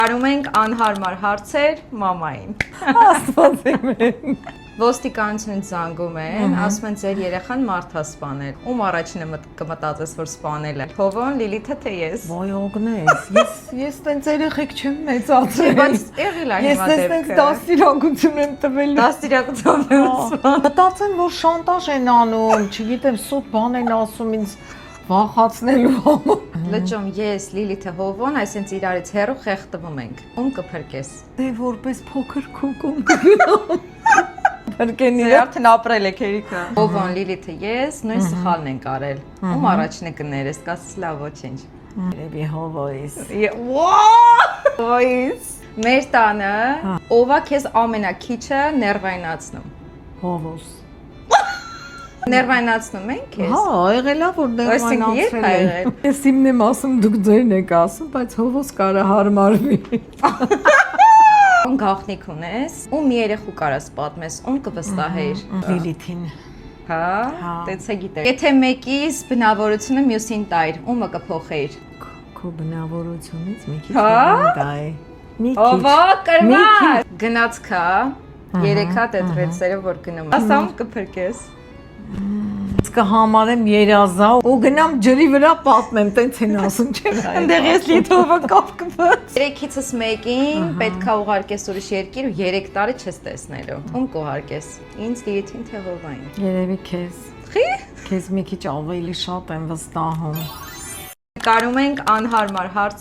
Կարում ենք անհարմար հարցեր մամային։ Աստված իմ։ Ոստիկանությունից զանգում են, ասում են ձեր երեխան մարդ է սպանել։ Ում առաջինը կմտածես, որ սպանել է։ Հովոն, Լիլիթը թե ես։ Ոյ օգնես։ Ես տենց երեխեք չեմ մեծացրել։ Բայց եղել է հիմա Ես տենց դաստիարակություն եմ տվել։ Դաստիարակություն եմ սպան։ Մտածեմ, որ շանտաժ են անում, չգիտեմ, սուտ բան են ասում ինձ վախացնելու համար։ Լճում ես, Լիլիթը, Հովոն, այսինքն իրարից հեռու խեղդվում ենք։ Ում կփրկես։ Դե որպես փոքր քուկում կգնամ։ Փրկեն Ձեր իրար։ արդեն ապրել եք երիկը։ Հովոն, Լիլիթը, ես նույն սխալն ենք արել։ Ում առաջինը կներես, կասես լավ ոչինչ։ Երևի հովոյիս։ Ոյս։ Մեր տանը ով է քեզ ամենակիչը ներվայնացնում։ Հովոս։ Ներվայնացնում են քեզ։ Հա, եղել է որ Այսինքն երբ ա եղել։ Ես իմն եմ ասում, դուք ձերն եք ասում, բայց հովոս կարա հարմարվի։ Ում գաղտնիք ունես, ում երեխու կարաս պատմես, ում կվստահեիր։ Լիլիթին։ Հա, Հա։ դեցե գիտեր։ Եթե մեկիս բնավորությունը մյուսին տայր, ումը կփոխեիր։ Քո բնավորությունից մի քիչ Հա։ դայ։ Մի քիչ։ Ովա կրմար։ Գնացքա, երեքա տետրեցերը որ գնում։ Ասամ կփրկես։ Կհամարեմ երազա ու գնամ ջրի վրա պատմեմ, տենց են ասում չէ՞։ Այնտեղ ես լիթովը կապկված։ Երեքիցս մեկին պետքա ուղարկես ուրիշ երկիր ու 3 տարի չես տեսնելու։ Ում կուղարկես։ Ինձ Լիլիթին թե Հովային։ Երևի քեզ։ Խի։ Քեզ մի քիչ ավելի շատ եմ վստահում։ Կարում ենք անհարմար հարց